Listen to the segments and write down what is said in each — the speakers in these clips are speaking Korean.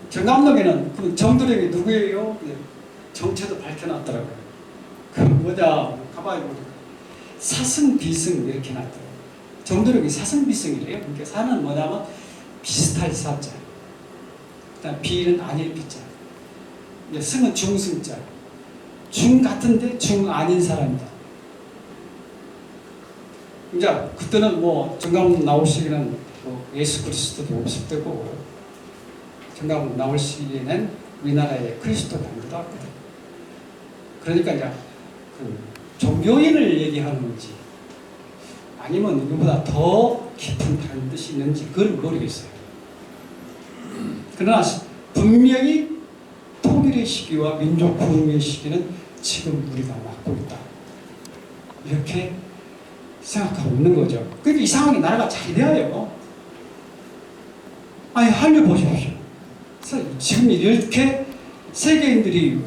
정감독에는 그 정도령이 누구예요? 정체도 밝혀놨더라고요. 그 뭐냐 가봐야 보니까 사승비승 이렇게 놨더라고요. 정도령이 사승비승이래요. 그러니까 사는 뭐냐면 비슷할 사자, 그다음 비는 아닐 비자, 승은 중승자, 중 같은데 중 아닌 사람이다. 이제 그때는 뭐 정감 나올 시기는 뭐 예수 그리스도도 없을 때고, 정감 나올 시기에는 우리나라에 그리스도가 안 들어왔거든. 그러니까 이제 그 종교인을 얘기하는 건지 아니면 이거보다 더 깊은 다른 뜻이 있는지 그걸 모르겠어요. 그러나 분명히 통일의 시기와 민족 구원의 시기는 지금 우리가 맞고 있다, 이렇게 생각하고 있는 거죠. 그러니까 이상하게 나라가 잘 돼요. 아니 한류 보십시오. 지금 이렇게 세계인들이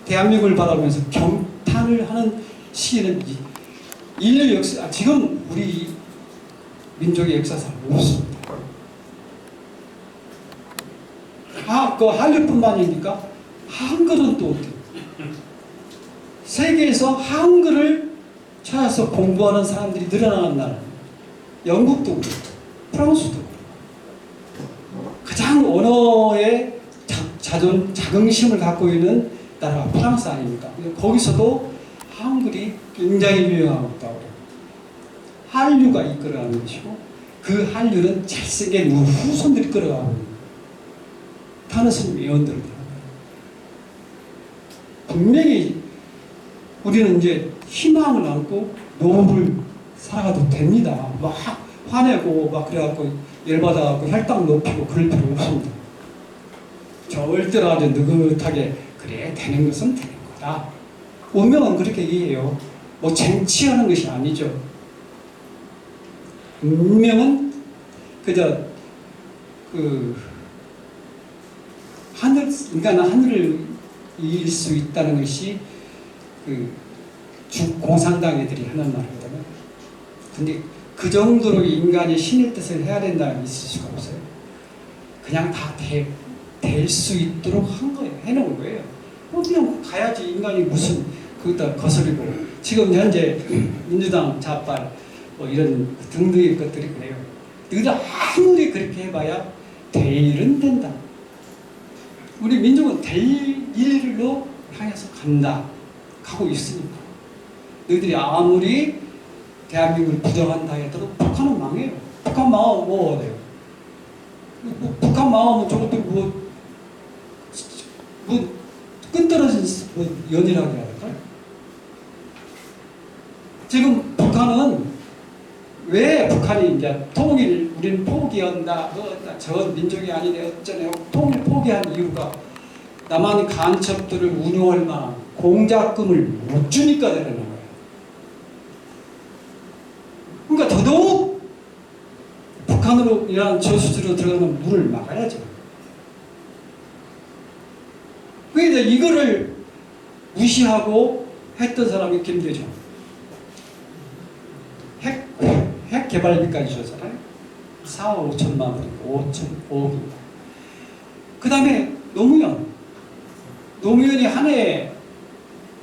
대한민국을 바라보면서 경탄을 하는 시기는 인류 역사, 지금 우리 민족의 역사상 없습니다. 그 한류뿐만이니까 한글은 또 어때요? 세계에서 한글을 찾아서 공부하는 사람들이 늘어나는 나라, 영국도 그렇고 프랑스도 그렇고, 가장 언어에 자긍심을 갖고 있는 나라가 프랑스 아닙니까? 거기서도 한글이 굉장히 유명하고 있다고 그래요. 한류가 이끌어가는 것이고, 그 한류는 잘생긴 후손들이 끌어가고 있는 거예요. 타노스님 예언대로. 분명히 우리는 이제 희망을 안고 노후를 살아가도 됩니다. 막 화내고 막 그래갖고 열받아갖고 혈당 높이고 그럴 필요 없습니다. 절대로 아주 느긋하게 그래 되는 것은 되는 거다. 운명은 그렇게 이해해요. 뭐 쟁취하는 것이 아니죠. 운명은 그저 인간은 하늘을 이길 수 있다는 것이 공산당 애들이 하는 말이거든요. 근데 그 정도로 인간이 신의 뜻을 해야 된다는 게 있을 수가 없어요. 그냥 다 될 수 있도록 한 거예요. 해놓은 거예요. 그냥 가야지. 인간이 무슨 그것도 거스리고, 지금 현재 민주당 좌빨 뭐 이런 등등의 것들이 그래요. 너희들 아무리 그렇게 해봐야 될 일은 된다. 우리 민족은 될 일로 향해서 간다 하고 있으니까. 너희들이 아무리 대한민국을 부정한다 해도 북한은 망해요. 북한 망하면 뭐 돼요? 북한 망하면 저것도 끈떨어진 연이라고 해야 될까요? 지금 북한은 왜 북한이 이제 우리는 포기한다, 저 민족이 아니네 어쩌네 통일 포기한 이유가 남한 간첩들을 운용할 만한 공작금을 못 주니까 되는 거예요. 그러니까 더더욱 북한으로 이런 저수지로 들어가는 물을 막아야죠. 그러니까 이거를 무시하고 했던 사람이 김대중. 핵 개발비까지 줬잖아요. 4억 5천만 원이고 5억입니다. 그 다음에 노무현이 한 해에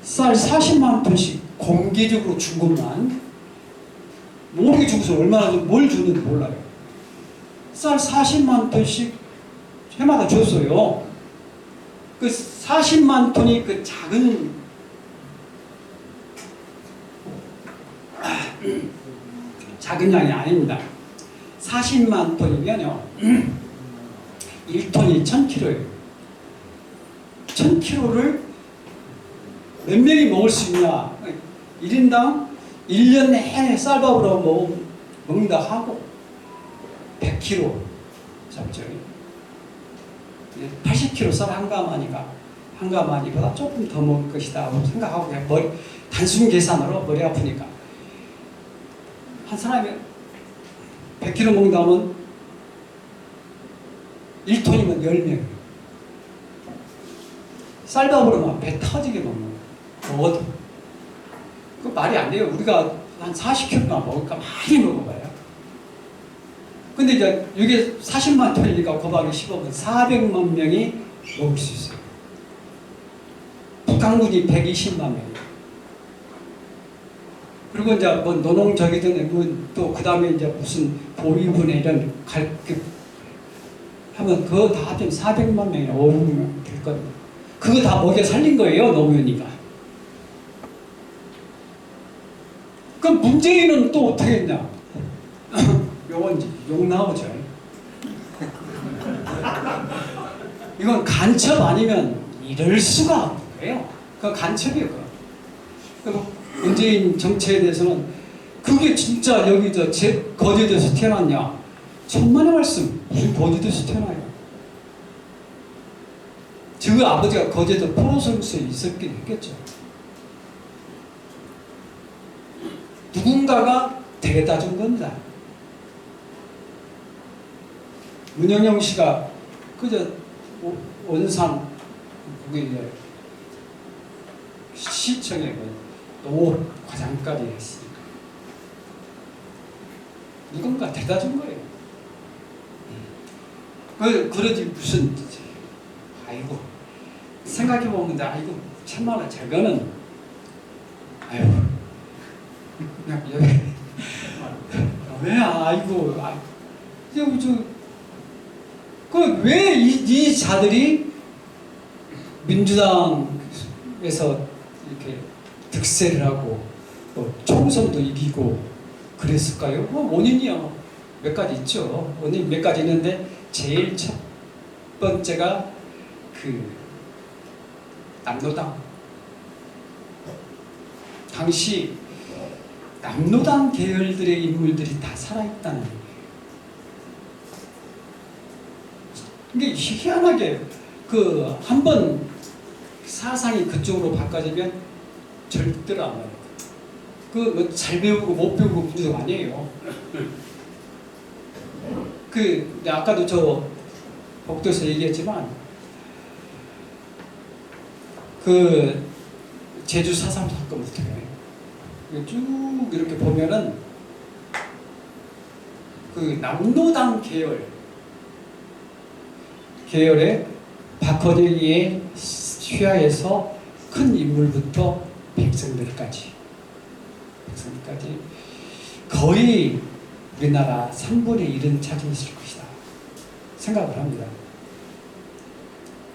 쌀 40만 톤씩 공개적으로 준 것만, 모르게 주고서 얼마나 뭘 주는지 몰라요. 쌀 40만 톤씩 해마다 줬어요. 그 40만 톤이 그 작은 양이 아닙니다. 40만 톤이면요 1톤이 1000kg예요. 1000kg를 몇 명이 먹을 수 있냐. 1인당 1년 내내 쌀밥으로 먹는다 하고 100kg 잡죠. 80kg 쌀 한 가마니보다 조금 더 먹을 것이다 하고 생각하고 그냥 단순 계산으로 머리 아프니까 한 사람이 100kg 먹는다면 1톤이면 10명. 쌀밥으로만 배 터지게 먹는 거예요. 그 말이 안 돼요. 우리가 한 40kg만 먹을까 많이 먹어봐요. 근데 이제 이게 40만 톤이니까 곱하기 15면 400만 명이 먹을 수 있어요. 북한군이 120만 명이에요. 그리고 이제 뭐 노농적이든 뭐또그 다음에 이제 무슨 보위군에 이런 갈급 하면 그거 다 합치면 400만 명이나 500명 될 겁니다. 그거 다 먹여 살린 거예요, 노무현이가. 그럼 문재인은 또 어떻게 했냐? 요건 욕 나오죠. 이건 간첩 아니면 이럴 수가 없는 거예요. 그건 간첩이에요. 그리고 문재인 정치에 대해서는 그게 진짜 여기 거제도에서 태어났냐? 천만의 말씀. 무슨 거제도에서 태어나요? 저 아버지가 거제도 포로선수에 있었긴 했겠죠. 누군가가 데려다 준 겁니다. 문영영 씨가 그저 원산 거기 이제 시청에 노 과장까지 했으니까 누군가 데려다 준 거예요. 그러지 무슨 아이고 생각해 보면 아이고 참말로 저거는 아유 그냥 왜 아이고 왜 이 자들이 민주당에서 이렇게 득세를 하고 또 총선도 이기고 그랬을까요? 원인이요 몇 가지 있죠. 원인 몇 가지 있는데 제일 첫 번째가 그 남로당. 당시 남로당 계열들의 인물들이 다 살아있다는 얘기예요. 이게 희한하게 그 한 번 사상이 그쪽으로 바꿔지면 절대로 안 와요. 그 잘 배우고 못 배우고 문제가 아니에요. 그 아까도 저 복도에서 얘기했지만 그 제주 4.3 사건부터 쭉 이렇게 보면은 그 남로당 계열의 박헌영의 휘하에서 큰 인물부터 백성들까지 거의 우리나라 3분의 1은 차지했을 것이다 생각을 합니다.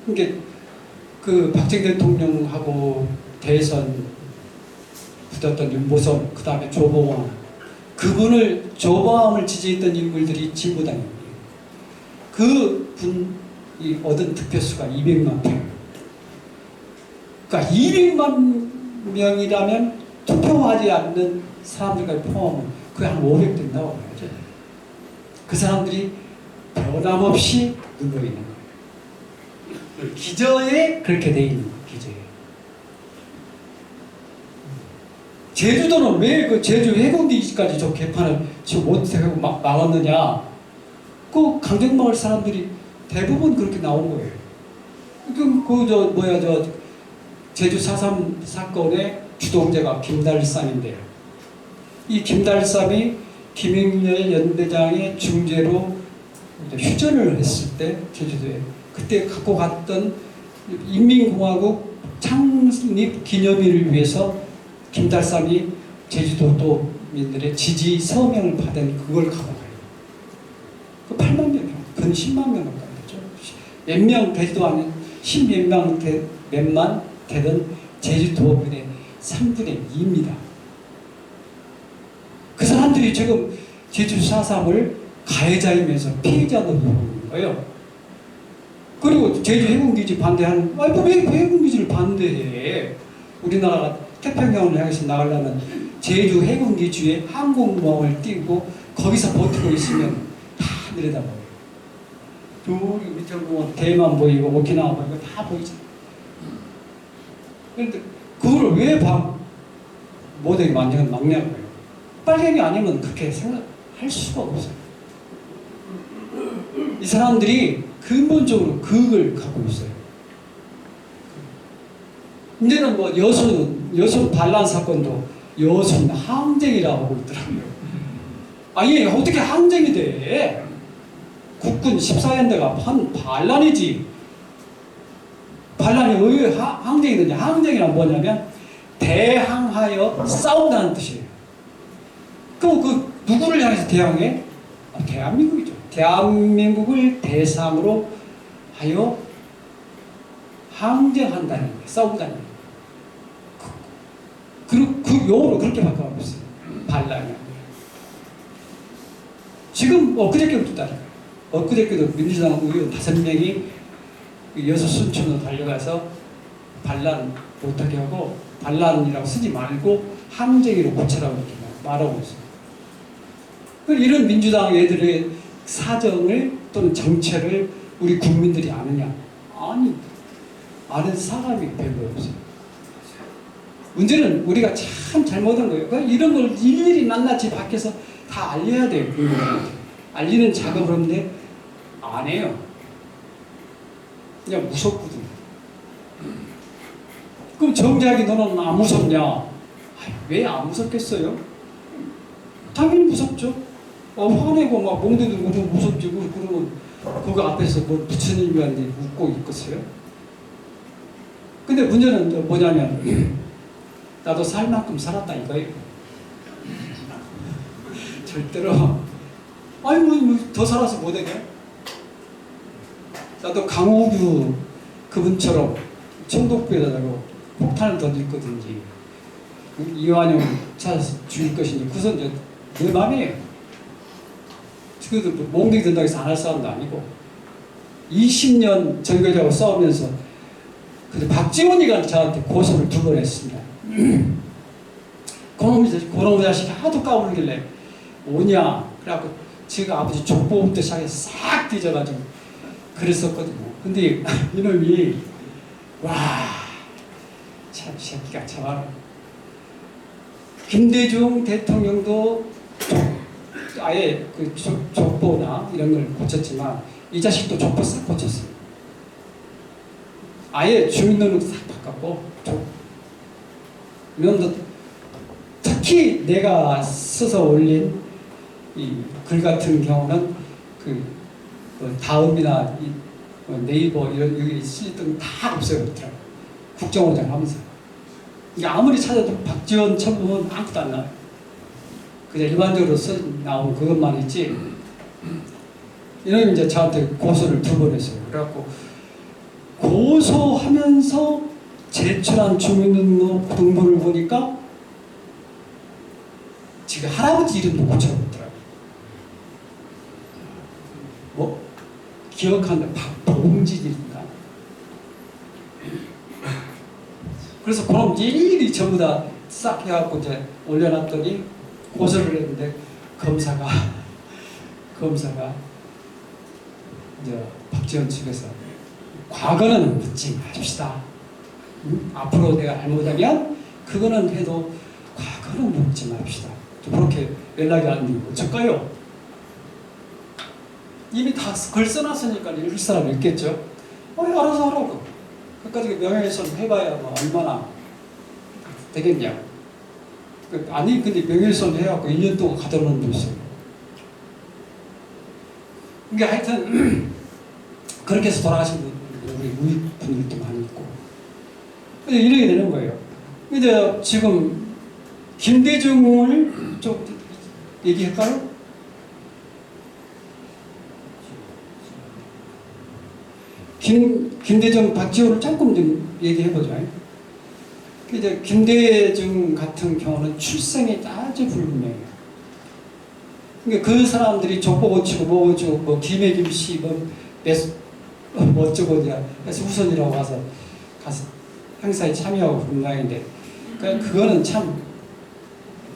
그러니까 그 박정희 대통령하고 대선 붙었던 윤보선, 그 다음에 조봉암, 조봉암을 지지했던 인물들이 진보당입니다. 그 분이 얻은 득표수가 200만 표. 그러니까 200만 명이라면 투표하지 않는 사람들까지 포함하면 그게 한 500 된다고 봐야죠. 그 사람들이 변함없이 눌러있는 거예요. 기저에 그렇게 돼 있는 거예요. 기저에. 제주도는 왜 그 제주 해군기지까지 저 개판을 지금 못하고 막았느냐? 그 강정마을 사람들이 대부분 그렇게 나온 거예요. 제주 4.3 사건의 주동자가 김달삼인데요. 이 김달삼이 김영렬 연대장의 중재로 휴전을 했을 때 제주도에 그때 갖고 갔던 인민공화국 창립 기념일을 위해서 김달삼이 제주도민들의 지지 서명을 받은 그걸 갖고 가요. 그 8만 명, 근 10만 명 가까이 되죠. 몇 명 되지도 않은 10몇 몇만 되던 제주도민의 3분의 2입니다. 그 사람들이 지금 제주 4.3을 가해자이면서 피해자로 보는 거예요. 그리고 제주 해군기지 반대하는, 왜 해군기지를 반대해? 우리나라가 태평양을 향해서 나가려면 제주 해군기지에 항공모함을 띄우고 거기서 버티고 있으면 다 내려다봐요. 저기 밑에 보면 대만 보이고 오키나와 보이고 다 보이잖아요. 그런데 그거를 왜 모델이 막냐고요. 빨갱이 아니면 그렇게 생각할 수가 없어요. 이 사람들이 근본적으로 그걸 갖고 있어요. 이제는 뭐 여성 반란 사건도 여성 항쟁이라고 하고 있더라고요. 아니 어떻게 항쟁이 돼? 국군 14연대가 반란이지. 반란이 왜 항쟁이 되냐? 항쟁이란 뭐냐면 대항하여 싸운다는 뜻이에요. 그럼 그 누구를 향해서 대항해? 대한민국이죠. 대한민국을 대상으로 하여 항쟁한다는 거예요. 싸운다는 거예요. 그 용어로 그렇게 바꿔버렸어요. 반란이. 지금 엊그저께부터 따라요. 엊그저께도 민주당 의원 5명이 여수 순천으로 달려가서 반란 못하게 하고 반란이라고 쓰지 말고 항쟁이로 고쳐라고 이렇게 말하고 있어요. 이런 민주당 애들의 사정을 또는 정체를 우리 국민들이 아느냐? 아니, 아는 사람이 별로 없어요. 문제는 우리가 참 잘못한 거예요. 이런 걸 일일이 낱낱이 밖에서 다 알려야 돼요. 알리는 작업을 하는데 안 해요. 그냥 무섭거든. 그럼 정작이 너는 안 무섭냐? 왜 안 무섭겠어요? 당연히 무섭죠. 화내고 막 몽둥이 들고 무섭지. 그러면 그거 앞에서 뭐 부처님이한테 웃고 있겠어요? 근데 문제는 뭐냐면 나도 살 만큼 살았다 이거예요. 절대로 아니 뭐 더 살아서 못하게. 나도 강호규 그분처럼 청독부에다가 폭탄을 던질 거든지 이완용 찾아서 죽일 것인지 그것은 이제 내 맘이에요. 그래도 몽둥이 든다고 해서 안 할 사람도 아니고 20년 정교조하고 싸우면서 근데 박지원이가 저한테 고소를 2번 했습니다. 그놈의 자식이 하도 까불길래 오냐 그래갖고 제가 아버지 족보부터 시작해서 싹 뒤져가지고 그랬었거든요. 근데 이놈이 참 새끼가 참 김대중 대통령도 아예 그 족보나 이런 걸 고쳤지만 이 자식도 족보 싹 고쳤어요. 아예 주민등록 싹 바꿨고 면도 특히 내가 써서 올린 이 글 같은 경우는 그 다음이나 네이버 이런 여기 쓰던 다 없애버렸더라고요. 국정원장 하면서. 이게 아무리 찾아도 박지원 첨부는 아무것도 안 나와요. 그냥 일반적으로 나온 그것만 있지. 이놈이 이제 저한테 고소를 2번 했어요. 그래갖고 고소하면서 제출한 주민등록 등본을 보니까 지금 할아버지 이름도 고쳐놓더라고요. 뭐 기억하는데 박봉진인가. 그래서 그럼 일일이 전부 다 싹 해갖고 이제 올려놨더니 고소를 했는데 검사가 이제 박지원 측에서 과거는 묻지 마십시다. 앞으로 내가 잘못하면 그거는 해도 과거는 묻지 맙시다. 그렇게 연락이 안 되고 어쩔까요? 이미 다 글 써놨으니까 읽을 사람 있겠죠. 알아서 하라고. 그까지 명예훼손 해봐야 뭐 얼마나 되겠냐. 아니 근데 명예훼손 해갖고 1년 동안 가둬놓은 데 있어요. 그러니까 하여튼 그렇게 해서 돌아가신 우리 분들도 많이 있고 이렇게 되는 거예요. 근데 지금 김대중을 좀 얘기할까요? 김대중, 박지원을 조금 좀 얘기해보죠. 이제 김대중 같은 경우는 출생이 아주 불분명해요. 그러니까 그 사람들이 족보 고치고 뭐 고치고 뭐 김혜김 씨 뭐 어쩌고냐 해서 후손이라고 가서 행사에 참여하고 그런 모양인데 그거는 참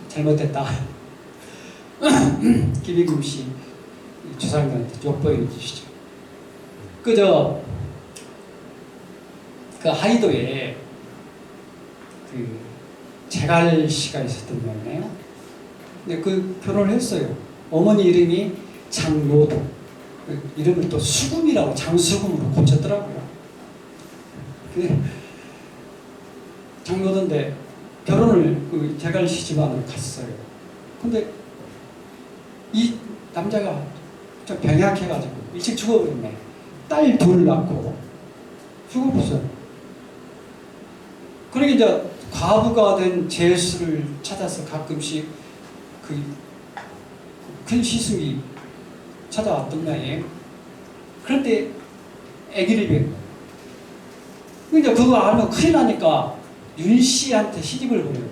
잘못됐다. 김혜김 씨 주상님한테 족보해 주시죠. 그 하이도에 그 재갈 씨가 있었던 모양이에요. 근데 그 결혼을 했어요. 어머니 이름이 장노도. 그 이름을 또 수금이라고 장수금으로 고쳤더라고요. 근데 장노도인데 결혼을 그 재갈 씨 집안으로 갔어요. 근데 이 남자가 좀 병약해가지고 일찍 죽어버렸네. 딸 둘 낳고 죽어버렸어요. 그러니까 이제 과부가 된 제수를 찾아서 가끔씩 큰 시숙이 찾아왔던 모양이에요. 그런데 아기를 뵌 거예요. 근데 그거 알면 큰일 나니까 윤 씨한테 시집을 보내는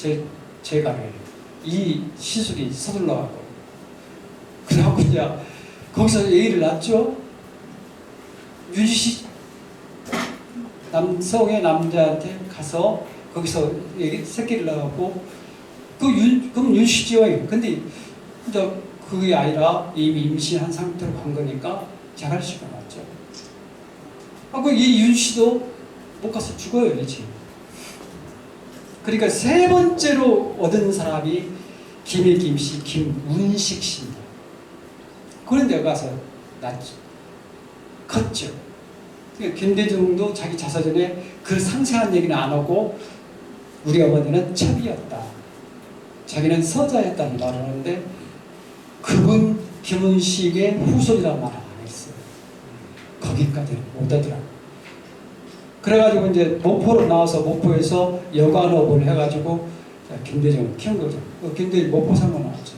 거예요. 제가를. 이 시숙이 서둘러가고. 그래갖고 이제 거기서 아기를 낳죠. 윤 씨, 남성의 남자한테 가서 거기서 새끼를 낳았고, 그럼 윤 씨죠. 근데 이제 그게 아니라 이미 임신한 상태로 간 거니까 자갈씨가 맞죠. 이 윤 씨도 못 가서 죽어요, 이제. 그러니까 세 번째로 얻은 사람이 김일김 씨, 김운식 씨입니다. 그런데 가서 낳죠. 컸죠. 그러니까 김대중도 자기 자서전에 그 상세한 얘기는 안 하고 우리 어머니는 첩이었다. 자기는 서자였다는 말을 하는데 그분 김은식의 후손이라는 말을 안 했어요. 거기까지는 못 하더라고요. 그래가지고 이제 목포로 나와서 목포에서 여관업을 해가지고 김대중을 키운 거죠. 김대중 목포상으로 나왔죠.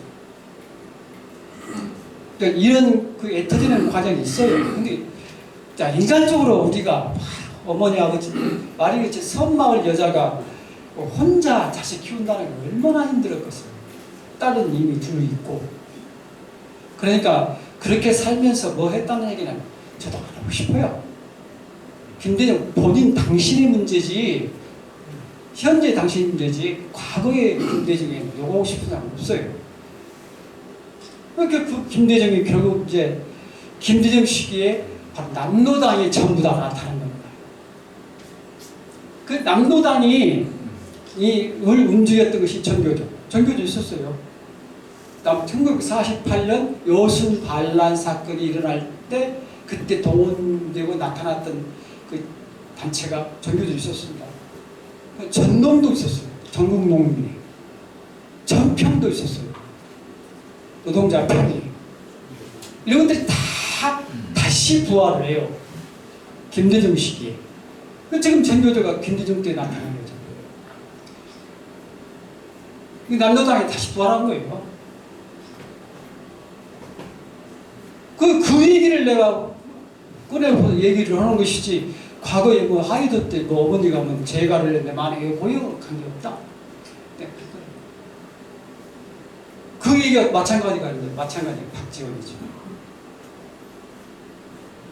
그러니까 이런 애터지는 과정이 있어요. 근데 자, 인간적으로 우리가 어머니 아버지 말이 그렇지 섬마을 여자가 혼자 자식 키운다는 게 얼마나 힘들었겠어요. 딸은 이미 둘 있고. 그러니까 그렇게 살면서 뭐 했다는 얘기는 저도 안 하고 싶어요. 김대중 본인 당신의 문제지 현재 당신의 문제지 과거의 김대중에는 요구하고 싶은 사람 없어요. 그러니까 그 김대중이 결국 이제 김대중 시기에 바로 남로당이 전부 다 나타난 겁니다. 그 남로당이 을 움직였던 것이 전교조. 전교조 있었어요. 1948년 여순 반란 사건이 일어날 때 그때 동원되고 나타났던 그 단체가 전교조 있었습니다. 전농도 있었어요. 전국농민이. 전평도 있었어요. 노동자 편이. 이런 것들이 다시 부활을 해요. 김대중 시기에. 지금 전교조가 김대중 때 나타난 거죠. 남로당이 다시 부활한 거예요. 그 얘기를 내가 꺼내서 얘기를 하는 것이지, 과거에 뭐 하이도 때 뭐 어머니가 뭐 재가를 했는데 만약에 고용을 관계없다. 네, 그 얘기가 마찬가지가 있는데, 마찬가지 박지원이죠.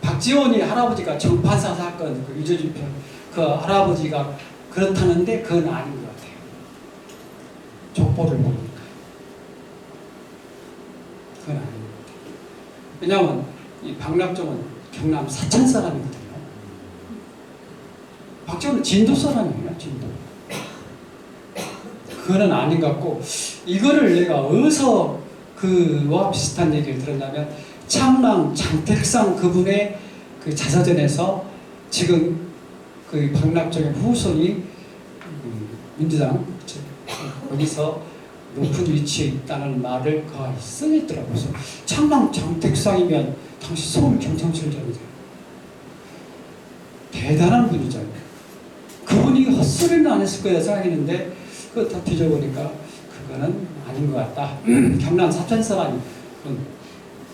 박지원이 할아버지가 정판사 사건, 그 유저주표, 그 할아버지가 그렇다는데 그건 아닌 것 같아요. 족보를 보니까. 그건 아닌 것 같아요. 왜냐하면 이 박락종은 경남 사천 사람이거든요. 박지원은 진도 사람이에요, 진도. 그거는 아닌 것 같고, 이거를 내가 어디서 그와 비슷한 얘기를 들었냐면, 창랑 장택상 그분의 그 자서전에서 지금 그 박락종의 후손이 민주당 거기서 높은 위치에 있다는 말을 거의 써있더라고요. 그래서 창랑 장택상이면 당시 서울 경찰청장이잖아요. 대단한 분이잖아요. 그분이 헛소리는 안 했을 거야 생각했는데 그거 다 뒤져보니까 그거는 아닌 것 같다. 경남 사천 사람이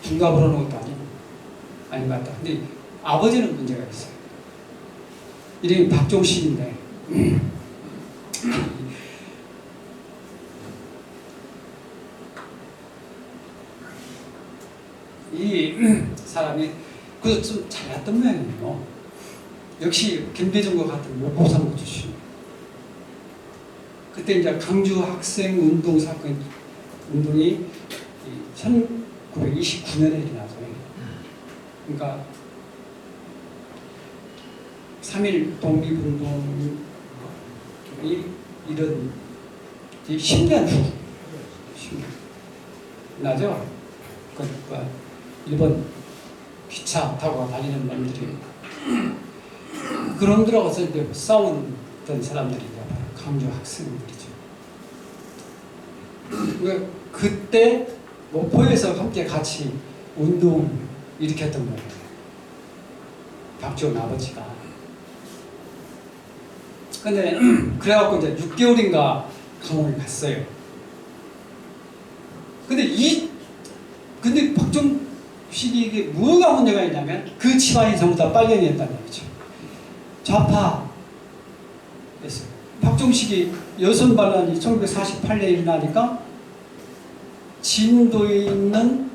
둔갑을 하는 것도 아닌 것 같다. 근데 아버지는 문제가 있어요. 이름이 박종식인데 이 사람이 그것도 좀 잘났던 모양이에요. 역시 김대중과 같은 목포상고 출신. 그때 이제 강주 학생 운동 사건 운동이 1929년에 일어나서, 그러니까 3.1 독립운동이 이런 10년 후 10년 나죠. 그러니까 일본 기차 타고 다니는 놈들이 그런 들어가서 이제 싸웠던 사람들이 강주 학생들이죠. 그때 목포에서 함께 같이 운동을 일으켰던 거예요. 박지원 아버지가. 근데 그래갖고 이제 6개월인가 감옥을 갔어요. 근데 박정식이 이게 뭐가 문제가 있냐면 그 집안이 전부 다 빨갱이였다는 얘기죠. 좌파였어요. 박정식이 여성 반란이 1948년에 일어나니까 진도에 있는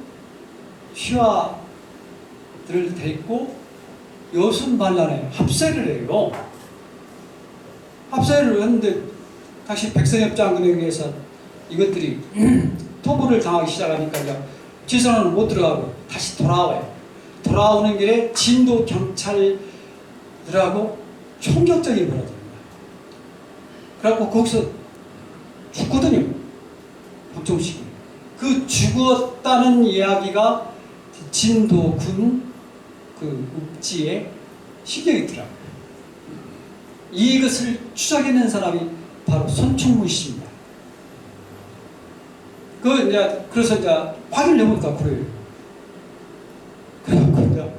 휘하들을 데리고 여성 반란에 합세를 해요. 합세를 했는데 다시 백선엽장군에 의해서 이것들이 토벌을 당하기 시작하니까 이제 지선은 못 들어가고 다시 돌아와요. 돌아오는 길에 진도 경찰들하고 총격전이 벌어집니다. 그래갖고 거기서 죽거든요. 박정식이. 그 죽었다는 이야기가 진도군 그 읍지에 실려 있더라고요. 이것을 추적해낸 사람이 바로 손충무 씨입니다. 그래서 이제 확인을 해보니까 그래요. 그래갖고 이제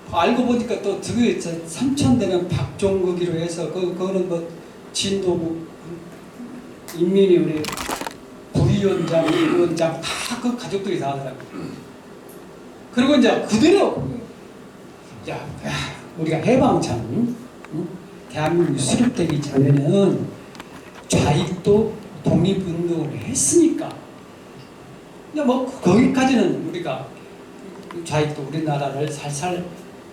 알고 보니까 또 그게 삼천대는 박종국이로 해서 그거는 뭐 진도국 인민위원회 부위원장, 위원장 다 그 가족들이 다 하더라고요. 그리고 이제 그대로 우리가 해방전 대한민국이 수립되기 전에는 좌익도 독립운동을 했으니까 뭐 거기까지는 우리가 좌익도 우리나라를 살살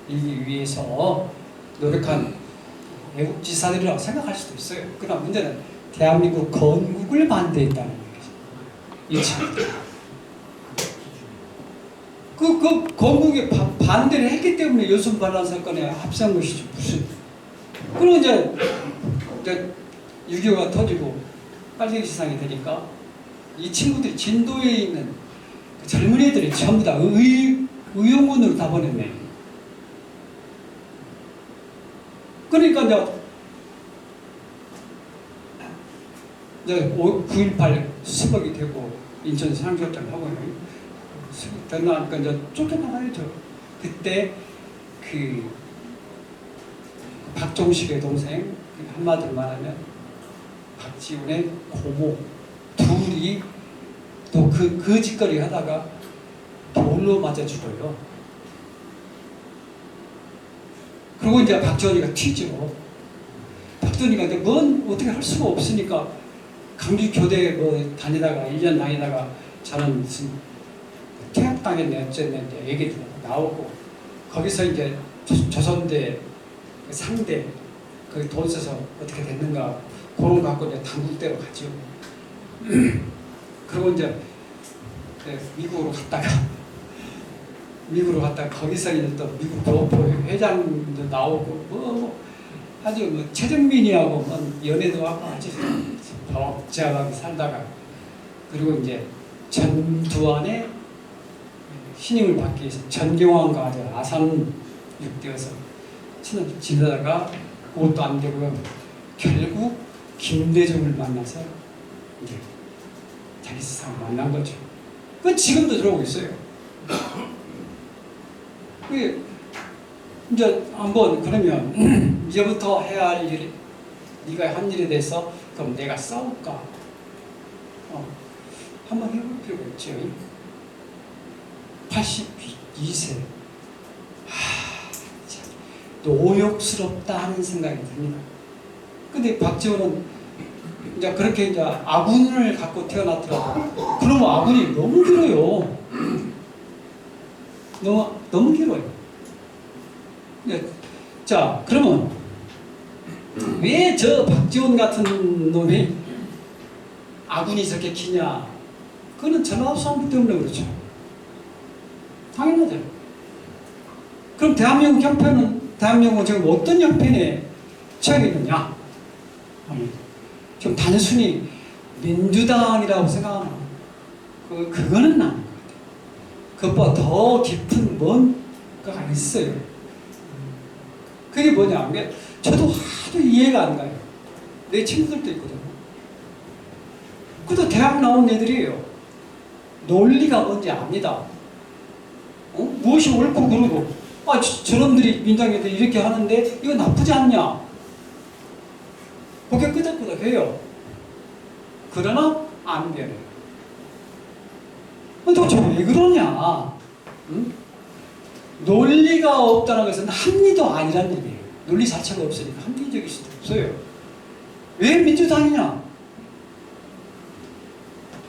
이기 위해서 노력한 애국지사들이라고 생각할 수도 있어요. 그러나 문제는 대한민국 건국을 반대했다는 얘기죠. 이 친구들. 그 건국에 반대를 했기 때문에 여순 반란 사건에 합세한 것이죠. 무슨. 그리고 이제 6.25가 터지고 빨갱이 시상이 되니까 이 친구들이 진도에 있는 그 젊은이들이 전부 다 의용군으로 다 보냈네. 그러니까 이제 9.18 수복이 되고 인천 상주협정을 하고 되나니까 이제 쫓겨나가야죠. 그때 그 박종식의 동생 한마디로 말하면 박지훈의 고모 둘이 또 그 짓거리 하다가 돌로 맞아 죽어요. 그리고 이제 박지훈이가 튀죠. 박지훈이가 이제 뭔 어떻게 할 수가 없으니까 강주 교대 뭐 다니다가 1년 다니다가 저는 무슨 퇴학당했네 어쨌네 이제 얘기 나오고 거기서 이제 조선대 상대 거기 돈 써서 어떻게 됐는가 그런 거 갖고 이제 당국대로 가죠. 그리고 이제 미국으로 갔다가 거기서 이제 또 미국 교포 회장도 나오고 뭐 아주 뭐 최정민이하고 뭐 연애도 하고 아주 복잡하게 살다가 그리고 이제 전두환의 신임을 받기 위해서 전경환과 아주 아산 육대에서 지내다가 그것도 안 되고요. 결국 김대중을 만나서 이제 자기 세상을 만난 거죠. 그 지금도 저러고 있어요. 그 이제 한번 그러면 이제부터 해야 할 일, 네가 한 일에 대해서 그럼 내가 싸울까? 한번 해볼 필요가 있죠. 82세. 참 노욕스럽다 하는 생각이 듭니다. 근데 박지원은 이제 그렇게 이제 아군을 갖고 태어났더라도 그러면 아군이 너무 길어요. 너무 길어요. 자, 그러면 왜 저 박지원 같은 놈이 아군이 저렇게 기냐? 그거는 전화합산부 때문에 그렇죠. 당연하죠. 그럼 대한민국 형편은 대한민국은 지금 어떤 형편에 처해 있느냐? 좀 단순히 민주당이라고 생각하나? 그거는 아닌 것 같아요. 그것보다 더 깊은 뭔가가 있어요. 그게 뭐냐면 저도 하도 이해가 안 가요. 내 친구들도 있거든요. 그것도 대학 나온 애들이에요. 논리가 뭔지 압니다. 무엇이 옳고 그르고, 저놈들이 민당애들 이렇게 하는데 이거 나쁘지 않냐? 고개 끄덕끄덕해요. 그러나 안 변해요. 도대체 왜 그러냐? 응? 논리가 없다는 것은 합리도 아니란 얘기예요. 논리 자체가 없으니까 합리적일 수도 없어요. 왜 민주당이냐?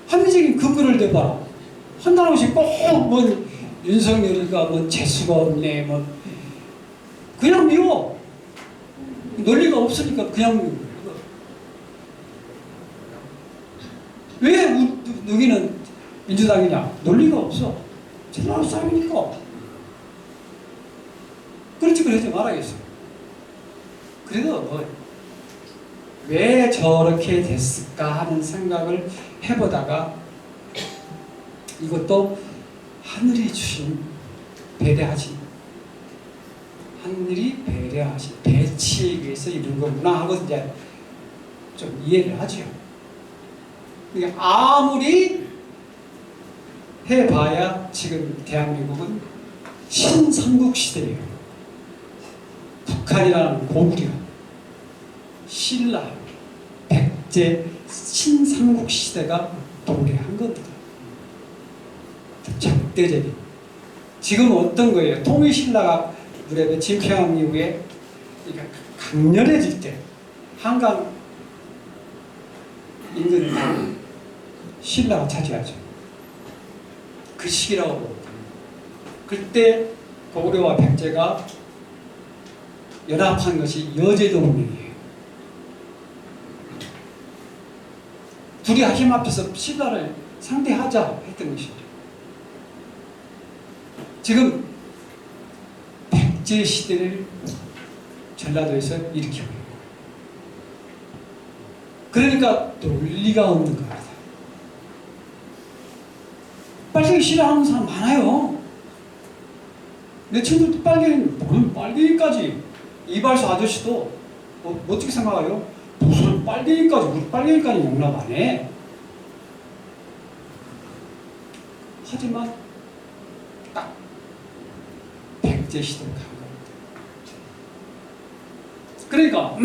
합리적인 근거를 대봐라. 한다는 것이 꼭 윤석열이가 재수가 없네, 그냥 미워. 논리가 없으니까 그냥 미워. 왜 여기는 민주당이냐? 논리가 없어. 전라도 사람이니까. 그렇지, 그러지 말아야겠어요. 그래도 왜 저렇게 됐을까 하는 생각을 해보다가 이것도 하늘이 주신 배려하신, 하늘이 배려하신 배치에 의해서 이런 거구나 하고 이제 좀 이해를 하죠. 그러니까 아무리 해봐야 지금 대한민국은 신삼국 시대예요. 북한이라는 고구려, 신라, 백제, 신삼국 시대가 도래한 겁니다. 절대적인. 지금 어떤 거예요? 통일신라가 무렵에 진평 이후에 강렬해질 때 한강 인근을 신라가 차지하죠. 그 시기라고 봅니다. 그때 고구려와 백제가 연합한 것이 여제동맹이에요. 둘이 힘 합쳐서 신라를 상대하자 했던 것이죠. 지금 백제 시대를 전라도에서 일으키고 있는 거예요. 그러니까 논리가 없는 겁니다. 빨갱이 싫어하는 사람 많아요. 내 친구도 빨갱이까지. 이발소 아저씨도 어떻게 생각해요? 무슨 빨갱이까지, 우리 빨갱이까지 용납 안 해. 하지만 딱 백제 시대로 간 겁니다. 그러니까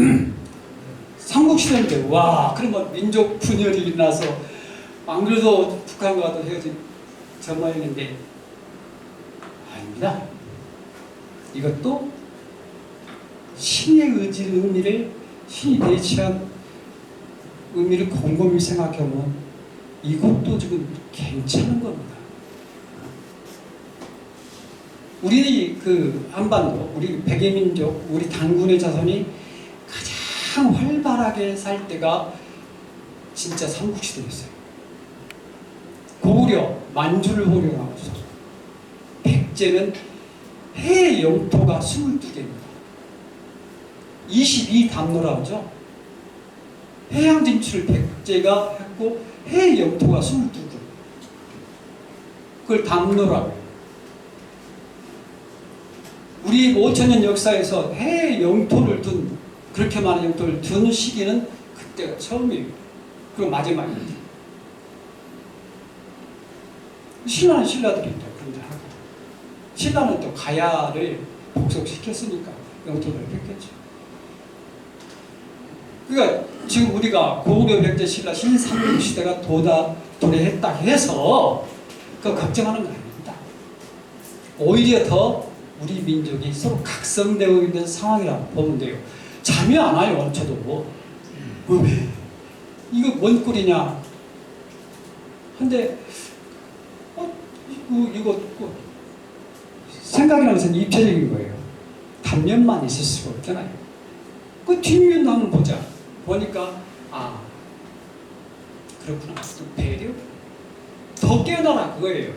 삼국시대인데 그러면 민족 분열이 일어나서 안 그래도 북한과도 헤어진 저 모양인데 아닙니다. 이것도 신의 의미를, 신이 배치한 의미를 곰곰이 생각해보면 이것도 지금 괜찮은 겁니다. 우리 한반도, 우리 백예민족, 우리 단군의 자손이 가장 활발하게 살 때가 진짜 삼국시대였어요. 고구려, 만주를 호령하고서 백제는 해 영토가 22개입니다. 22담로라고 하죠. 해양 진출을 백제가 했고 해 영토가 22개. 그걸 담로라고 해요. 우리 5천년 역사에서 해 영토를 그렇게 많은 영토를 둔 시기는 그때가 처음이에요. 그리고 마지막입니다. 신라는 신라들이 또 그런 하고, 신라는 또 가야를 복속시켰으니까 영토를 했겠죠. 그러니까 지금 우리가 고구려, 백제, 신라, 신삼국 시대가 도래했다 해서 그거 걱정하는 거 아닙니다. 오히려 더 우리 민족이 서로 각성되고 있는 상황이라고 보면 돼요. 잠이 안 와요, 저도. 왜? 이거 뭔 꼴이냐? 근데 이거 생각이 나면서 입체적인 거예요. 단면만 있을 수가 없잖아요. 그 뒷면도 한번 보자. 보니까 그렇구나. 또 배려? 더 깨어나라 그거예요.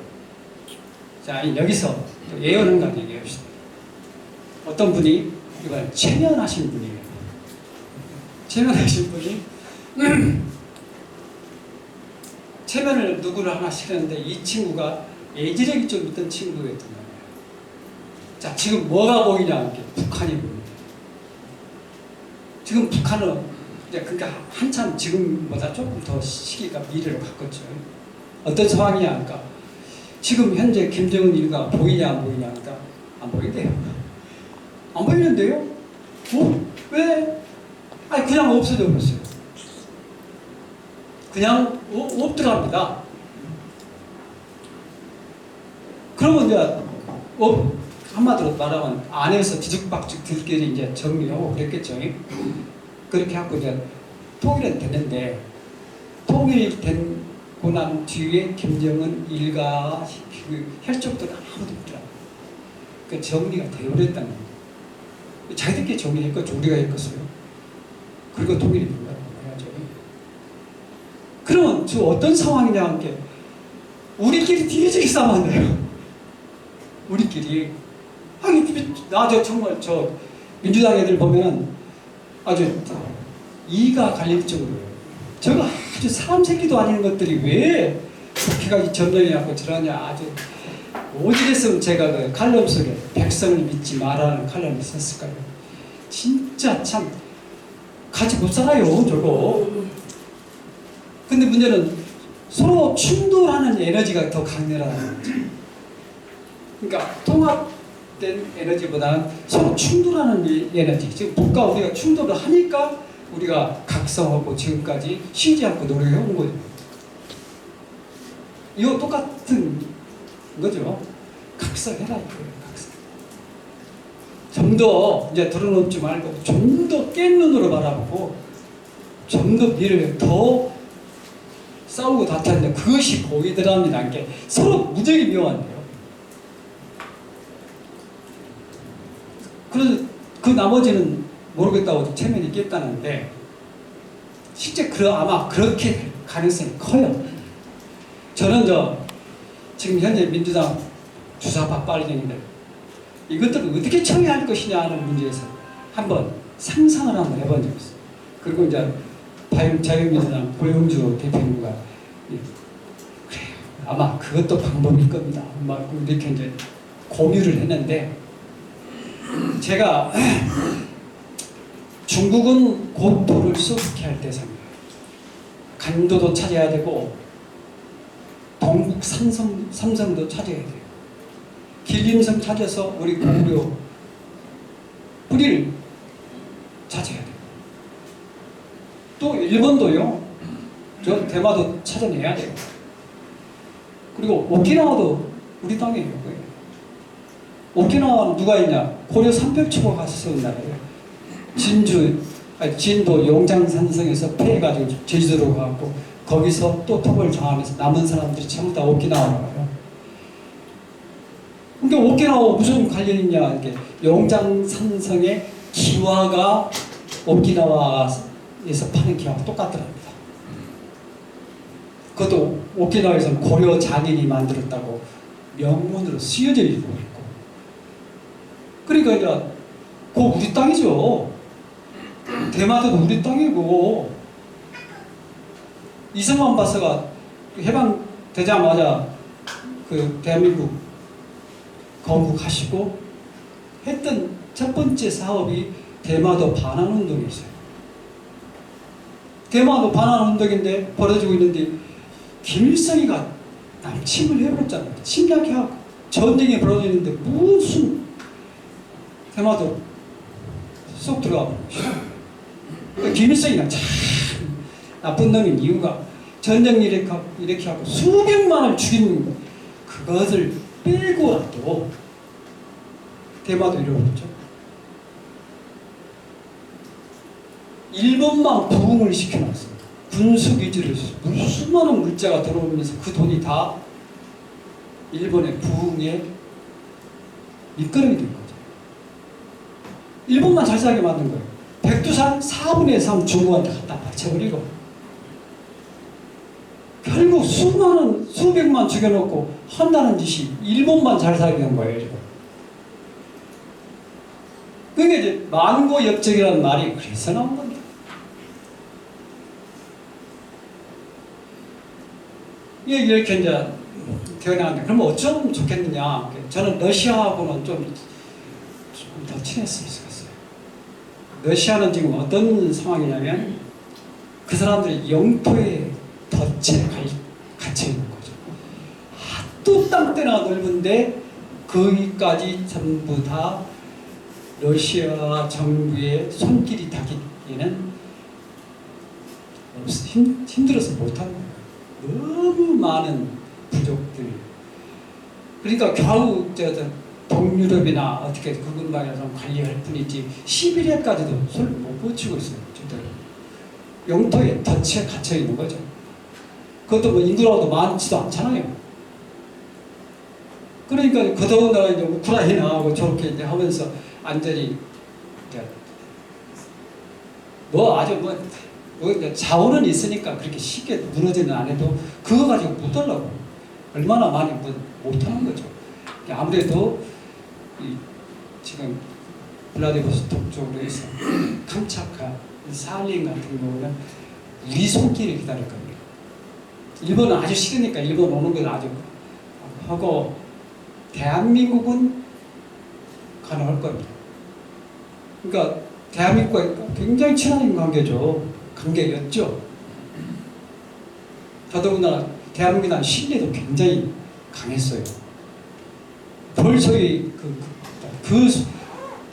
자, 여기서 또 예언을 가지고 얘기합시다. 어떤 분이 이걸 체면하신 분이에요. 체면하신 분이 체면을 누구를 하나 시켰는데 이 친구가 예지력이 좀 있던 친구였던 거예요. 자, 지금 뭐가 보이냐? 이렇게 북한이 보입니다. 지금 북한은 이제 그러니까 한참 지금보다 조금 더 시기가 미래로 갔겠죠. 어떤 상황이냐 할까? 지금 현재 김정은 일가 보이냐 안 보이냐 할까? 안 보인대요. 안 보이는데요? 왜? 아니 그냥 없어져 버렸어요. 그냥 없더랍니다. 그러면 이제 한마디로 말하면 안에서 뒤죽박죽 들끼리 이제 정리하고 그랬겠죠. 그렇게 하고 이제 통일은 됐는데, 통일되고 난 뒤에 김정은 일가 그 혈족들은 아무도 없더라. 그 정리가 되어버렸다는 거예요. 자기들끼리 정리했겠죠. 우리가 했겠어요. 그리고 통일이 된 거라고 해야죠. 그러면 저 어떤 상황이냐 한 게, 우리끼리 뒤지게 싸우면 돼요. 우리끼리. 저 정말 저 민주당 애들 보면 아주 이가 갈릴 정도로 저거 아주 사람 새끼도 아닌 것들이 왜 그렇게까지 점령해갖고 저러냐. 아주 오직했으면 제가 그 칼럼 속에 백성을 믿지 말라는 칼럼을 썼을까요? 진짜 참 같이 못 살아요 저거. 근데 문제는 서로 충돌하는 에너지가 더 강렬하다는 거죠. 그러니까 통합된 에너지보다는 서로 충돌하는 에너지. 지금 북과 우리가 충돌을 하니까 우리가 각성하고 지금까지 쉬지 않고 노력해온 거예요. 이거 똑같은 거죠. 각성해라 이거예요. 각성. 좀 더 이제 들어놓지 말고 좀 더 깬 눈으로 바라보고 좀 더 미래를 더 싸우고 다투는데 그것이 보이더랍니다. 게 서로 무지하게 미워한대요. 그래서 그 나머지는 모르겠다고 체면이 깼다는데 실제 아마 그렇게 될 가능성이 커요. 저는 지금 현재 민주당 주사파 빨갱이들 이것들을 어떻게 처리할 것이냐 하는 문제에서 한번 상상을 한번 해본 적이 있어요. 그리고 이제 자유민주당 고영주 대표님과 그래요. 아마 그것도 방법일 겁니다. 막 이렇게 이제 공유를 했는데 제가 중국은 고도를 수복해 할 대상이에요. 간도도 찾아야 되고 동북 삼성도 찾아야 돼요. 길림성 찾아서 우리 고구려 뿌리를 찾아야 돼요. 또 일본도요. 저 대마도 찾아내야 돼요. 그리고 오키나와도 우리 땅이에요. 오키나와는 누가 있냐? 고려 삼백초가 갔었던 나라예요. 진도 용장산성에서 패해가지고 제주도로 가고 거기서 또 토벌 정하면서 남은 사람들이 전부 다 오키나와로 가요. 그러니까 오키나와 무슨 관련이 있냐? 이렇게 용장산성의 기와가 오키나와에서 파는 기와가 똑같더랍니다. 그것도 오키나와에서는 고려 장인이 만들었다고 명문으로 쓰여져 있고 있고. 그러니까 이제 그거 우리 땅이죠. 대마도도 우리 땅이고. 이승만 바서가 해방되자마자 그 대한민국 건국하시고 했던 첫 번째 사업이 대마도 반환운동이었어요. 대마도 반환운동인데 벌어지고 있는데 김일성이가 남침을 해버렸잖아요. 침략해갖고 전쟁이 벌어지는데 무슨 대마도 쏙 들어가 버렸어요. 그러니까 김일성이가 참 나쁜 놈인 이유가 전쟁 이렇게 하고 수백만을 죽인 그것을 빼고라도 대마도 잃어버렸죠. 일본만 부흥을 시켜놨어요. 군수기지를 무슨 많은 물자가 들어오면서 그 돈이 다 일본의 부흥에 밑거름이 된 거죠. 일본만 잘 살게 만든 거예요. 백두산 4분의 3 중국한테 갖다 바쳐버리고 결국 수백만 죽여놓고 한다는 짓이 일본만 잘 살게 한 거예요. 지금. 그게 이제 만고역적이라는 말이 그래서 나온 겁니다. 이렇게 이제 태어나는데 그러면 어쩌면 좋겠느냐. 저는 러시아하고는 좀 더 친했으면 좋겠어요. 러시아는 지금 어떤 상황이냐면 그 사람들이 영토에 덫에 갇혀 있는 거죠. 땅대나 넓은데 거기까지 전부 다 러시아 정부의 손길이 닿기에는 힘들어서 못하는 거예요. 너무 많은 부족들. 그러니까 겨우 동유럽이나 어떻게 그 근방에서 관리할 뿐이지 시베리아까지도 손을 못 붙이고 있어요. 저들 영토에 덫에 갇혀 있는 거죠. 그것도 뭐 인구라고도 많지도 않잖아요. 그러니까 더더군다나 이제 우크라이나하고 저렇게 이제 하면서 안전히 이제 뭐 아주 뭐 자원은 있으니까 그렇게 쉽게 무너지는 안 해도 그거 가지고 못 하려고 얼마나 많이 못하는 거죠. 아무래도 지금 블라디보스톡 쪽으로 해서 캄차카, 살린 같은 경우는 우리 손길을 기다릴 겁니다. 일본은 아주 싫으니까 일본 오는 건 아주 하고 대한민국은 가능할 겁니다. 그러니까 대한민국과 굉장히 친한 관계였죠. 더더군다나 대한민국이라는 신뢰도 굉장히 강했어요. 벌써의 그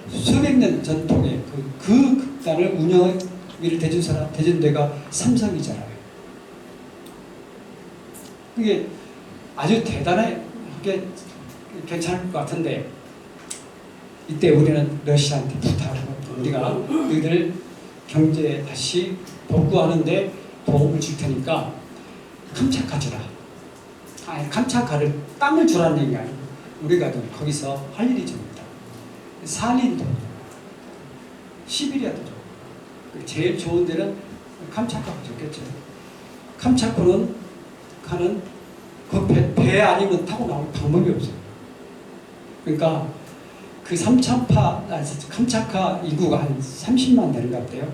수백 년 전통의 그 극단을 운영을 대준 데가 삼성이잖아요. 그게 아주 대단하게 괜찮을 것 같은데 이때 우리는 러시아한테 부탁하고 우리가 너희들 경제에 다시 복구하는데 도움을 줄 테니까 캄차카 주라. 아니 캄차카를 땅을 주라는 얘기가 아니고 우리가 거기서 할 일이 좀 있다. 살린도 시베리아도 좀 제일 좋은 데는 캄차카가 좋겠죠. 캄차카는 가는 그 배 아니면 타고 나올 방법이 없어요. 그러니까 그 캄차카 인구가 한 30만 되는 것 같아요.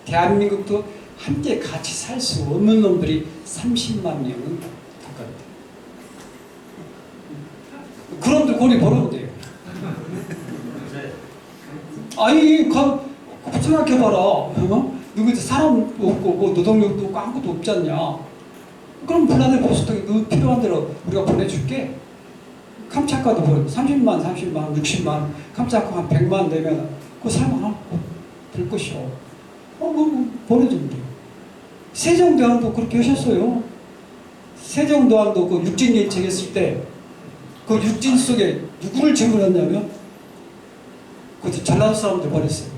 대한민국도 함께 같이 살 수 없는 놈들이 30만 명은 가깝다. 그놈들 돈이 벌어도 돼요. 아니, 생각해봐라. 누구 사람 없고 뭐 노동력도 없고 아무것도 없지 않냐. 그럼 블라디보스톡에 너 필요한 대로 우리가 보내줄게. 캄차카도 30만, 60만, 캄차카 한 100만 되면 그 살만하고 될 것이요. 보내주면 돼요. 세종대왕도 그렇게 하셨어요. 세종대왕도 그 육진일책 했을 때 그 육진 속에 누구를 집어넣냐면 그 전라도 사람들 버렸어요.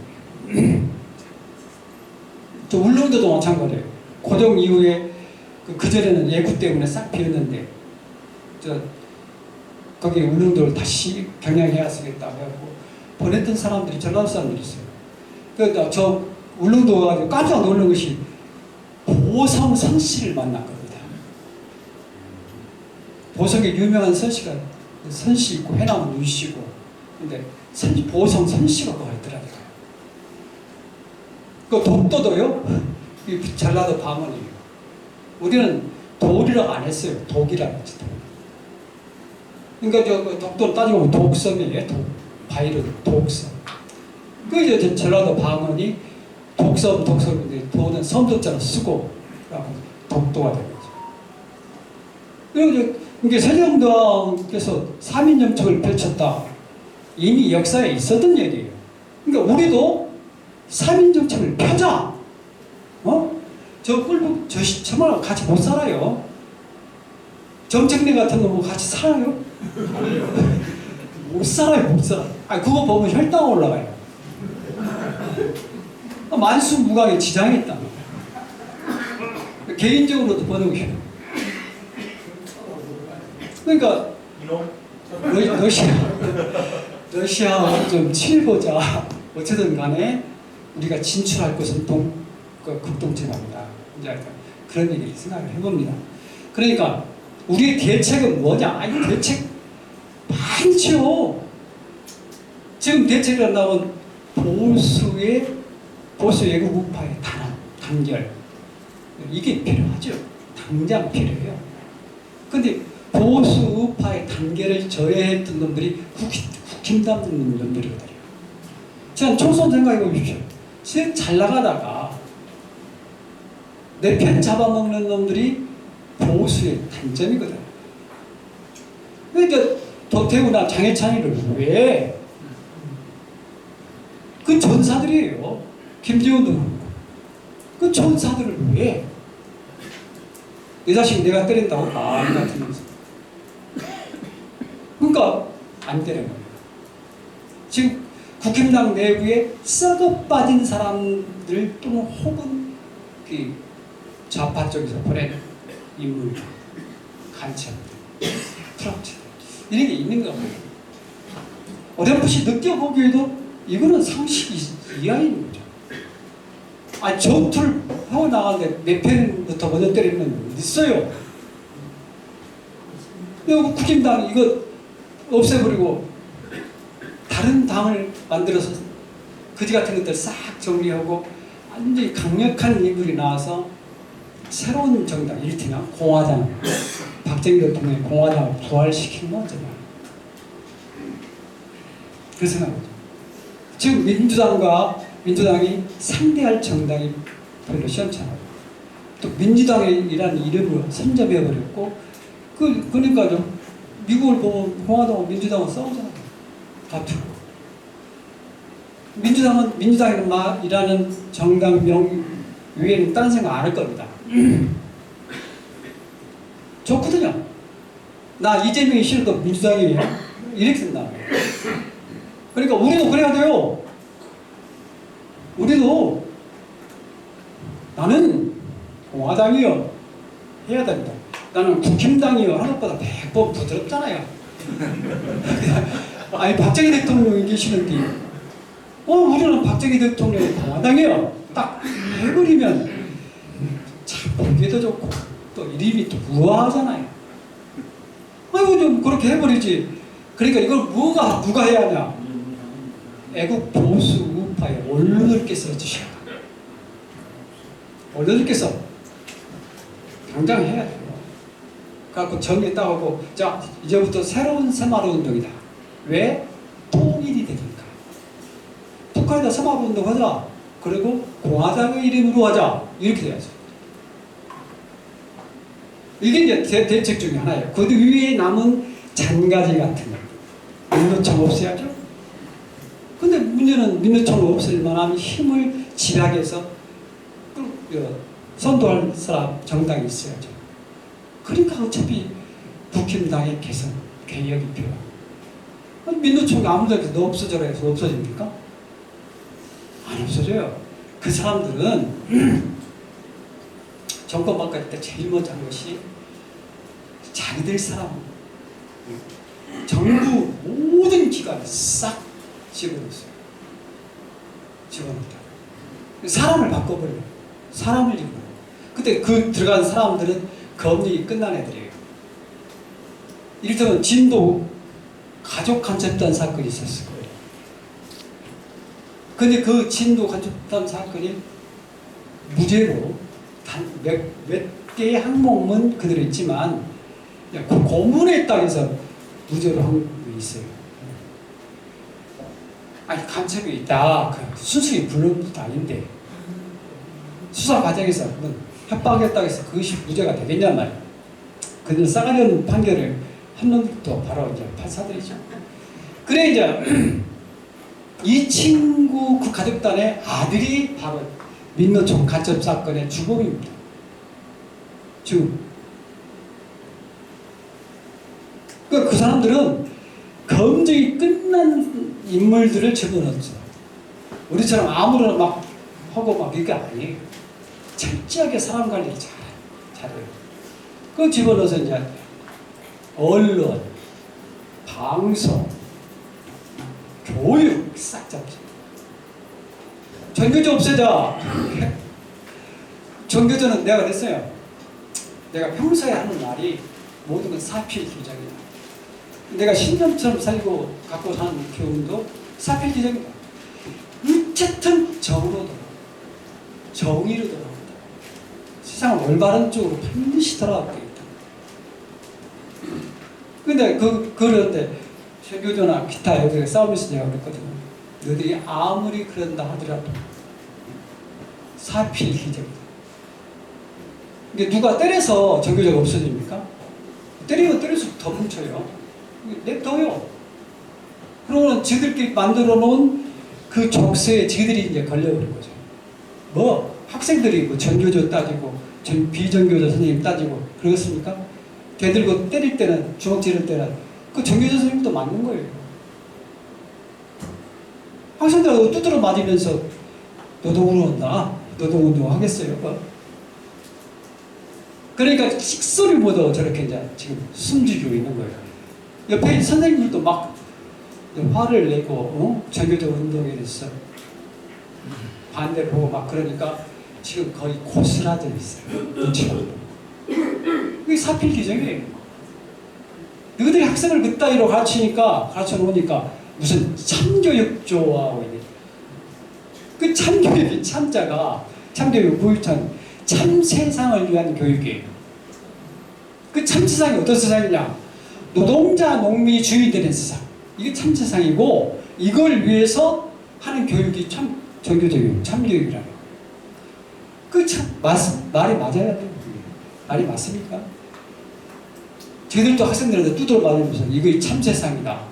또 울릉도도 마찬가지예요. 고종 이후에 그전에는 예구 때문에 싹 비었는데 거기 울릉도를 다시 경영해야 쓰겠다고 해갖고 보냈던 사람들이 전라도 사람들이 있어요. 그러니까 저 울릉도 가지고 깜짝 놀란 것이 보성 선씨를 만난 겁니다. 보성에 유명한 선씨가 선씨 있고 해남은 윤씨고 근데 보성 선씨가 거기 있더라고요. 그 독도도요 전라도 방언이에요. 우리는 도리라고 안 했어요. 독이라고 했지. 그러니까 저 독도를 따지고 보면 독섬이에요. 바이른 독섬. 그 이제 전라도 방언이 독섬인데 도는 섬도자로 쓰고 독도가 된 거죠. 그리고 이게 세종대왕께서 3인정책을 펼쳤다. 이미 역사에 있었던 얘기예요. 그러니까 우리도 3인정책을 펴자. 저말하고 같이 못 살아요. 정책내 같은 거 같이 살아요? 못 살아요, 못 살아. 그거 보면 혈당 올라가요. 만수무강에 지장이 있다. 개인적으로도 보는 거예요. 그러니까 러시아와 좀 친해보자. 어쨌든 간에 우리가 진출할 것은 극동체입니다. 그런 얘기를 생각을 해봅니다. 그러니까 우리의 대책은 뭐냐? 대책 많죠. 지금 대책이 나온 보수 외국 우파의 단결 이게 필요하죠. 당장 필요해요. 근데 보수 우파의 단결을 저해했던 놈들이 국힘당 놈들이거든요. 제가 총선 생각해 보십시오. 제일 잘 나가다가 내 편 잡아먹는 놈들이 보수의 단점이거든요. 그러니까 도태우나 장해찬이를 왜? 그 전사들이에요. 김지훈도 그렇고. 그 전사들을 왜? 내 자식 내가 때린다고 마음 같으면서. 그러니까 안 때리는 거예요. 지금 국힘당 내부에 썩어 빠진 사람들 또는 혹은 그 좌파 쪽에서 보낸 인물, 간첩들, 트럭들 이런 게 있는 거예요. 어렴풋이 느껴보기에도 이거는 상식이 이하인 거죠. 아니 전투를 하고 나가는데 몇 편부터 먼저 때리는 건 있어요. 여기 국힘당 이거 없애버리고 다른 당을 만들어서 그지 같은 것들 싹 정리하고 완전히 강력한 인물이 나와서 새로운 정당, 이를테면 공화당, 박정희 대통령의 공화당을 부활시킨 건 어쩌냐. 그 생각이죠. 지금 민주당이 상대할 정당이 별로 시원찮아요. 또 민주당이라는 이름을 선점해버렸고, 그러니까 좀 미국을 보고 공화당하고 민주당은 싸우잖아요. 다투고. 민주당이라는 정당명 위에는 딴 생각 안 할 겁니다. 좋거든요. 나 이재명이 싫어도 민주당이에요. 이렇게 된다. 그러니까 우리도 그래야 돼요. 우리도 나는 공화당이요 해야 됩니다. 나는 국힘당이요 하는 것보다 100번 부드럽잖아요. 아니 박정희 대통령이 계시는데 우리는 박정희 대통령이 공화당이요 딱 해버리면 참 보기도 좋고 또 이름이 또 우아하잖아요. 아이고 좀 그렇게 해버리지. 그러니까 이걸 누가 해야 하냐. 애국 보수 우파의 언론들께서 해주셔야 돼요. 언론들께서 당장 해야 돼요. 그래갖고 정리 딱 하고 자 이제부터 새로운 새마을운동이다. 왜? 통일이 되니까. 북한에다 새마을운동 하자. 그리고 공화당의 이름으로 하자. 이렇게 돼야죠. 이게 이제 대책 중에 하나예요. 그 위에 남은 잔가지 같은 거. 민노총 없애야죠. 근데 문제는 민노총을 없앨 만한 힘을 집약해서 선도할 사람 정당이 있어야죠. 그러니까 어차피 국힘당의 개선, 개혁이 필요하고 민노총이 아무데도 없어져라 해서 없어집니까? 안 없어져요. 그 사람들은 정권 바뀔 때 제일 먼저 한 것이 자기들 사람 정부 모든 기관을 싹 집어넣었어요. 집어넣었다. 사람을 바꿔버려요. 사람을 집어넣어요. 그때 그 들어간 사람들은 검증이 끝난 애들이에요. 이를테면 진도 가족 간첩단 사건이 있었을 거예요. 근데 그 진도 간첩단 사건이 무죄로 몇 개의 항목은 그대로 있지만 그 고문에 따라서 무죄로 한 게 있어요. 아니 간첩이 있다. 그 순수히 불러온 것도 아닌데 수사 과정에서 협박했다고 해서 그것이 무죄가 되겠냔 말이에요. 그들 싸가지 없는 판결을 한 놈도 바로 이제 판사들이죠. 그래 이제 이 친구 그 가족단의 아들이 바로 민노총 간첩 사건의 주범입니다. 지금 그 사람들은 검증이 끝난 인물들을 집어넣었죠. 우리처럼 아무거나 막 하고 막 이게 아니에요. 철저하게 사람 관리를 잘해요. 그 집어넣어서 이제 언론, 방송, 교육 싹 잡죠. 전교조 없애자. 전교조는 내가 그랬어요. 내가 평소에 하는 말이 모든 건 사필규정이다. 내가 신념처럼 살고 갖고 사는 교훈도 사필규정이다. 어쨌든 정으로 돌아온다. 정의로 돌아온다. 세상은 올바른 쪽으로 반드시 돌아가고 있다. 근데 그런데 전교조나 기타 애들이 싸우면서 내가 그랬거든요. 너희들이 아무리 그런다 하더라도 사필규정이다. 이게 누가 때려서 전교조가 없어집니까? 때리면 때릴수록 더 뭉쳐요. 냅둬요. 그러면 지들끼리 만들어 놓은 그 족쇄에 지들이 이제 걸려버린 거죠. 뭐 학생들이 뭐 전교조 따지고 비전교조 선생님 따지고 그러겠습니까? 대들고 때릴 때는 주먹 지를 때는 그 전교조 선생님도 맞는 거예요. 학생들하고 두드러 맞으면서 노동운동한다. 노동운동 하겠어요? 뭐? 그러니까 식소리 모두 저렇게 이제 지금 숨죽이고 있는 거예요. 옆에 선생님들도 막 화를 내고 전교조 운동에 대해서 반대를 보고 막 그러니까 지금 거의 고스라져 있어요. 눈치가. 이게 사필 규정이에요. 너희들이 학생을 그따위로 가르쳐 놓으니까 무슨 참교육조하고 이게 그 참교육이 참자가 참교육 부유천 참 세상을 위한 교육이에요. 그 참 세상이 어떤 세상이냐? 노동자 농민주의들의 세상. 이게 참 세상이고 이걸 위해서 하는 교육이 참 정교교육, 참교육이라는 거예요. 그 참 말이 맞아야 돼요. 말이 맞습니까? 저희들도 학생들한테 두드려 맞으면서 이거 참 세상이다.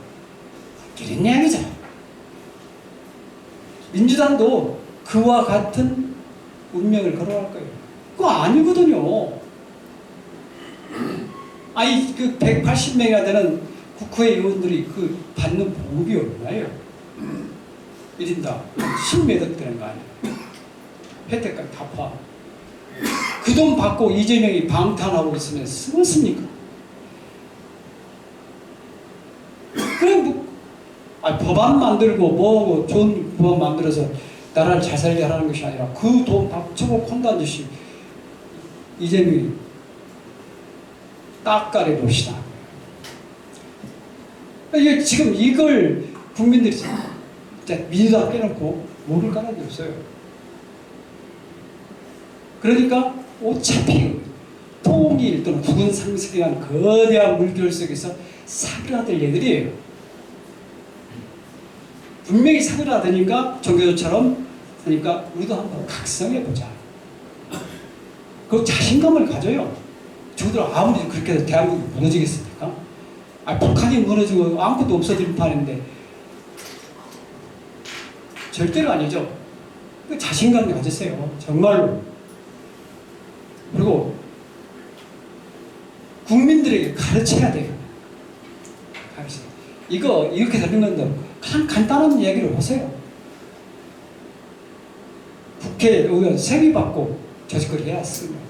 이런 이야기죠. 민주당도 그와 같은 운명을 걸어갈 거예요. 그거 아니거든요. 아니 그 180명이나 되는 국회 의원들이 그 받는 보급이 얼마예요? 1인당 10몇억 되는 거 아니에요? 혜택까지 다 포함. 그 돈 받고 이재명이 방탄하고 있으면 쓰겠습니까? 그래 뭐 법안 만들고 뭐고 좋은 법안 만들어서 나라를 잘 살게 하라는 것이 아니라 그 돈 다 쳐고 콘단 듯이 이재명이 딱가려 봅시다. 이게 지금 이걸 국민들이 민주당 깨놓고 모를 까닭이 없어요. 그러니까 어차피 통일 또는 국군 상승에 대한 거대한 물결 속에서 사그라들 얘들이에요. 분명히 사그라드니까 종교조처럼 하니까 우리도 한번 각성해보자. 그 자신감을 가져요. 저들 아무리 그렇게 해서 대한민국이 무너지겠습니까? 북한이 무너지고 아무것도 없어질 판인데 절대로 아니죠. 그 자신감을 가지세요. 정말로. 그리고 국민들에게 가르쳐야 돼요. 이거 이렇게 되는 건데 그냥 간단한 이야기를 하세요. 국회의원 세비 받고 저 짓거리 해왔습니다.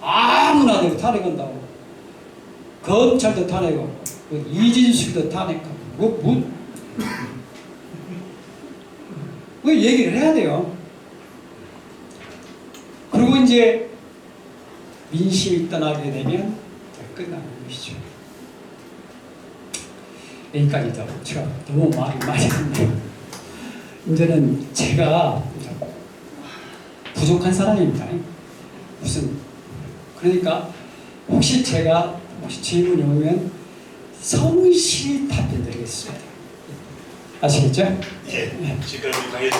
아무나 되고 탄핵한다고. 검찰도 탄핵하고 이진숙도 탄핵하고 뭐 얘기를 해야 돼요. 그리고 이제 민심이 떠나게 되면 끝나는 것이죠. 여기까지도 제가 너무 말이 많이 했네요. 이제는 제가 부족한 사람입니다. 그러니까 혹시 제가 질문이 오면 성실히 답변드리겠습니다. 아시겠죠? 예. 지금 당연히